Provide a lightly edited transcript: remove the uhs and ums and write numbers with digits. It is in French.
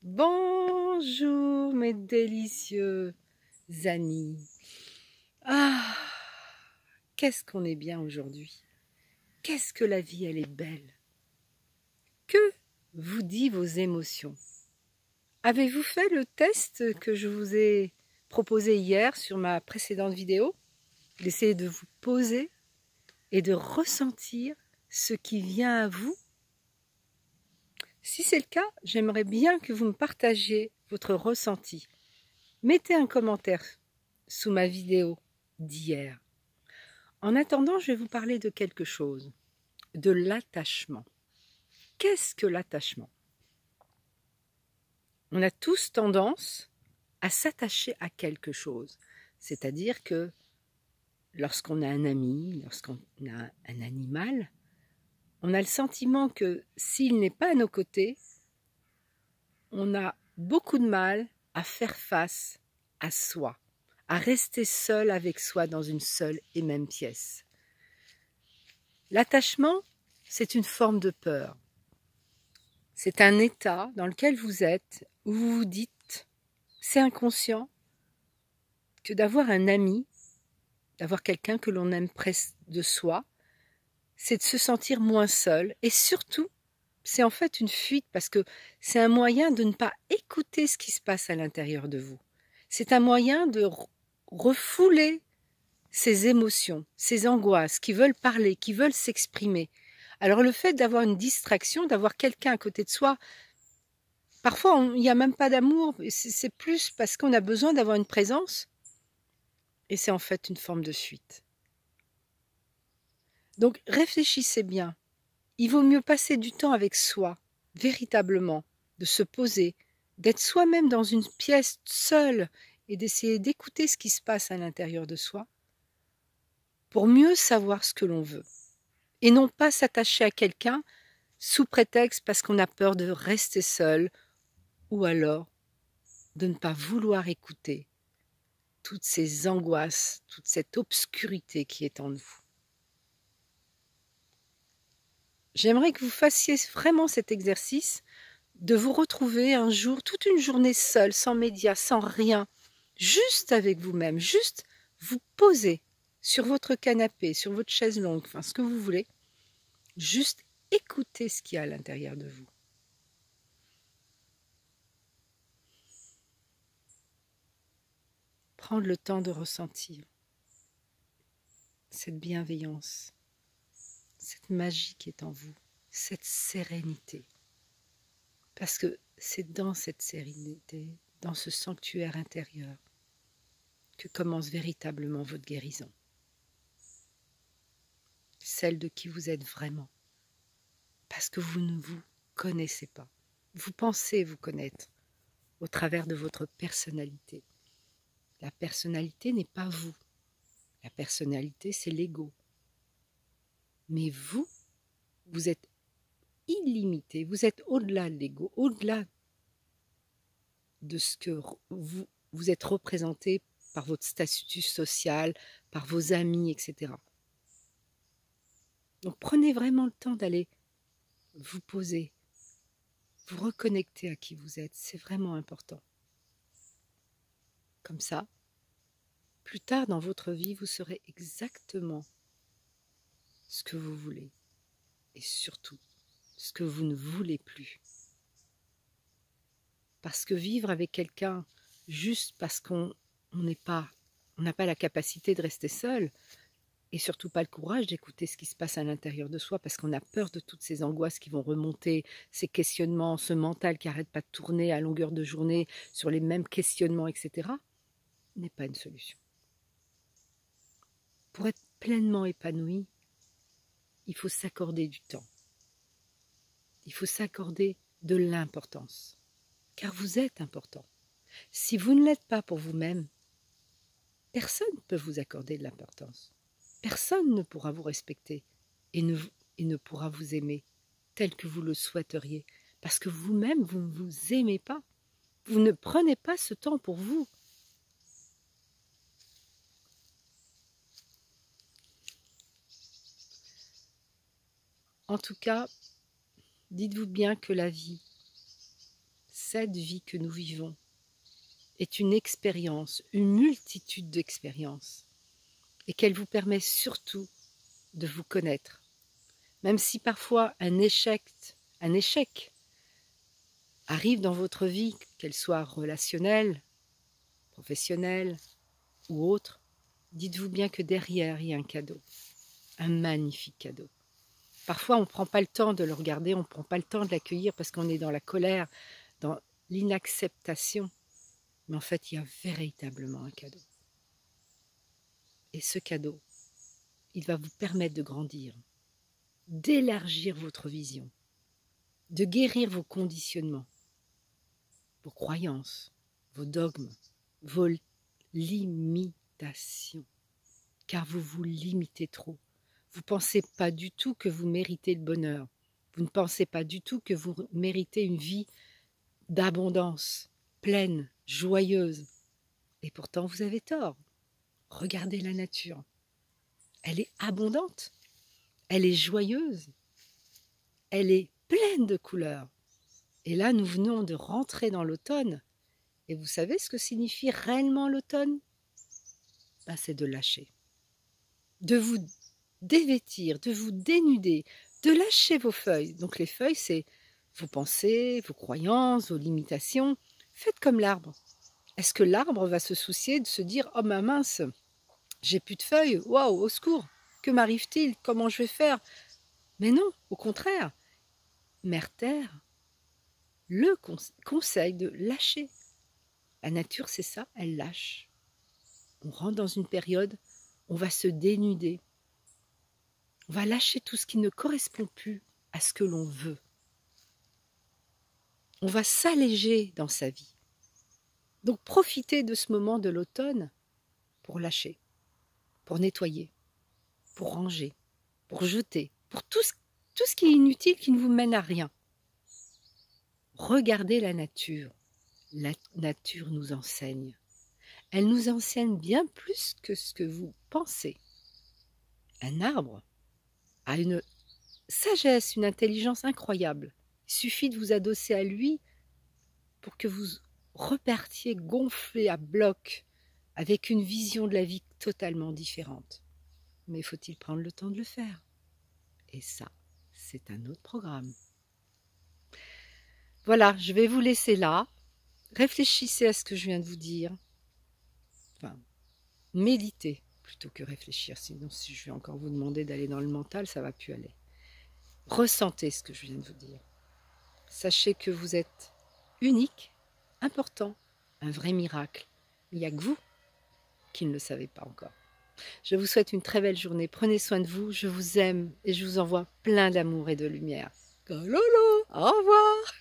Bonjour mes délicieux amis. Ah, qu'est-ce qu'on est bien aujourd'hui. Qu'est-ce que la vie, elle est belle. Que vous dit vos émotions? Avez-vous fait le test que je vous ai proposé hier sur ma précédente vidéo? D'essayer de vous poser et de ressentir ce qui vient à vous. Si c'est le cas, j'aimerais bien que vous me partagiez votre ressenti. Mettez un commentaire sous ma vidéo d'hier. En attendant, je vais vous parler de quelque chose, de l'attachement. Qu'est-ce que l'attachement? On a tous tendance à s'attacher à quelque chose. C'est-à-dire que lorsqu'on a un ami, lorsqu'on a un animal, on a le sentiment que s'il n'est pas à nos côtés, on a beaucoup de mal à faire face à soi, à rester seul avec soi dans une seule et même pièce. L'attachement, c'est une forme de peur. C'est un état dans lequel vous êtes, où vous vous dites, c'est inconscient, que d'avoir un ami, d'avoir quelqu'un que l'on aime près de soi, c'est de se sentir moins seul. Et surtout, c'est en fait une fuite parce que c'est un moyen de ne pas écouter ce qui se passe à l'intérieur de vous. C'est un moyen de refouler ces émotions, ces angoisses qui veulent parler, qui veulent s'exprimer. Alors le fait d'avoir une distraction, d'avoir quelqu'un à côté de soi, parfois il n'y a même pas d'amour, c'est plus parce qu'on a besoin d'avoir une présence, et c'est en fait une forme de fuite. Donc réfléchissez bien, il vaut mieux passer du temps avec soi, véritablement, de se poser, d'être soi-même dans une pièce seule et d'essayer d'écouter ce qui se passe à l'intérieur de soi, pour mieux savoir ce que l'on veut. Et non pas s'attacher à quelqu'un sous prétexte parce qu'on a peur de rester seul ou alors de ne pas vouloir écouter toutes ces angoisses, toute cette obscurité qui est en nous. J'aimerais que vous fassiez vraiment cet exercice de vous retrouver un jour, toute une journée seule, sans médias, sans rien, juste avec vous-même, juste vous poser sur votre canapé, sur votre chaise longue, enfin ce que vous voulez, juste écoutez ce qu'il y a à l'intérieur de vous. Prendre le temps de ressentir cette bienveillance, cette magie qui est en vous, cette sérénité. Parce que c'est dans cette sérénité, dans ce sanctuaire intérieur, que commence véritablement votre guérison. Celle de qui vous êtes vraiment. Parce que vous ne vous connaissez pas. Vous pensez vous connaître au travers de votre personnalité. La personnalité n'est pas vous. La personnalité, c'est l'ego. Mais vous, vous êtes illimité. Vous êtes au-delà de l'ego, au-delà de ce que vous êtes représenté par votre statut social, par vos amis, etc. Donc prenez vraiment le temps d'aller vous poser, vous reconnecter à qui vous êtes. C'est vraiment important. Comme ça, plus tard dans votre vie, vous saurez exactement ce que vous voulez et surtout ce que vous ne voulez plus. Parce que vivre avec quelqu'un juste parce qu'on n'a pas la capacité de rester seul et surtout pas le courage d'écouter ce qui se passe à l'intérieur de soi parce qu'on a peur de toutes ces angoisses qui vont remonter, ces questionnements, ce mental qui n'arrête pas de tourner à longueur de journée sur les mêmes questionnements, etc., n'est pas une solution. Pour être pleinement épanoui, il faut s'accorder du temps. Il faut s'accorder de l'importance. Car vous êtes important. Si vous ne l'êtes pas pour vous-même, personne ne peut vous accorder de l'importance. Personne ne pourra vous respecter et ne pourra vous aimer tel que vous le souhaiteriez. Parce que vous-même, vous ne vous aimez pas. Vous ne prenez pas ce temps pour vous. En tout cas, dites-vous bien que la vie, cette vie que nous vivons est une expérience, une multitude d'expériences, et qu'elle vous permet surtout de vous connaître. Même si parfois un échec arrive dans votre vie, qu'elle soit relationnelle, professionnelle ou autre, dites-vous bien que derrière, il y a un cadeau, un magnifique cadeau. Parfois, on ne prend pas le temps de le regarder, on ne prend pas le temps de l'accueillir parce qu'on est dans la colère, dans l'inacceptation. Mais en fait, il y a véritablement un cadeau. Et ce cadeau, il va vous permettre de grandir, d'élargir votre vision, de guérir vos conditionnements, vos croyances, vos dogmes, vos limitations. Car vous vous limitez trop. Vous ne pensez pas du tout que vous méritez le bonheur. Vous ne pensez pas du tout que vous méritez une vie d'abondance, pleine, joyeuse. Et pourtant, vous avez tort. Regardez la nature. Elle est abondante. Elle est joyeuse. Elle est pleine de couleurs. Et là, nous venons de rentrer dans l'automne. Et vous savez ce que signifie réellement l'automne? Ben, c'est de lâcher. De vous dévêtir, de vous dénuder, de lâcher vos feuilles. Donc les feuilles, c'est vos pensées, vos croyances, vos limitations. Faites comme l'arbre. Est-ce que l'arbre va se soucier de se dire « Oh ma mince, j'ai plus de feuilles, waouh, au secours, que m'arrive-t-il? Comment je vais faire ?» Mais non, au contraire. Mère Terre le conseille de lâcher. La nature, c'est ça, elle lâche. On rentre dans une période, on va se dénuder. On va lâcher tout ce qui ne correspond plus à ce que l'on veut. On va s'alléger dans sa vie. Donc profitez de ce moment de l'automne pour lâcher, pour nettoyer, pour ranger, pour jeter, pour tout ce qui est inutile, qui ne vous mène à rien. Regardez la nature. La nature nous enseigne. Elle nous enseigne bien plus que ce que vous pensez. Un arbre a une sagesse, une intelligence incroyable. Il suffit de vous adosser à lui pour que vous repartiez gonflé à bloc avec une vision de la vie totalement différente. Mais faut-il prendre le temps de le faire? Et ça, c'est un autre programme. Voilà, je vais vous laisser là. Réfléchissez à ce que je viens de vous dire. Enfin, méditez plutôt que réfléchir. Sinon, si je vais encore vous demander d'aller dans le mental, ça ne va plus aller. Ressentez ce que je viens de vous dire. Sachez que vous êtes unique, important, un vrai miracle. Il n'y a que vous qui ne le savez pas encore. Je vous souhaite une très belle journée. Prenez soin de vous. Je vous aime et je vous envoie plein d'amour et de lumière. Gololo, au revoir.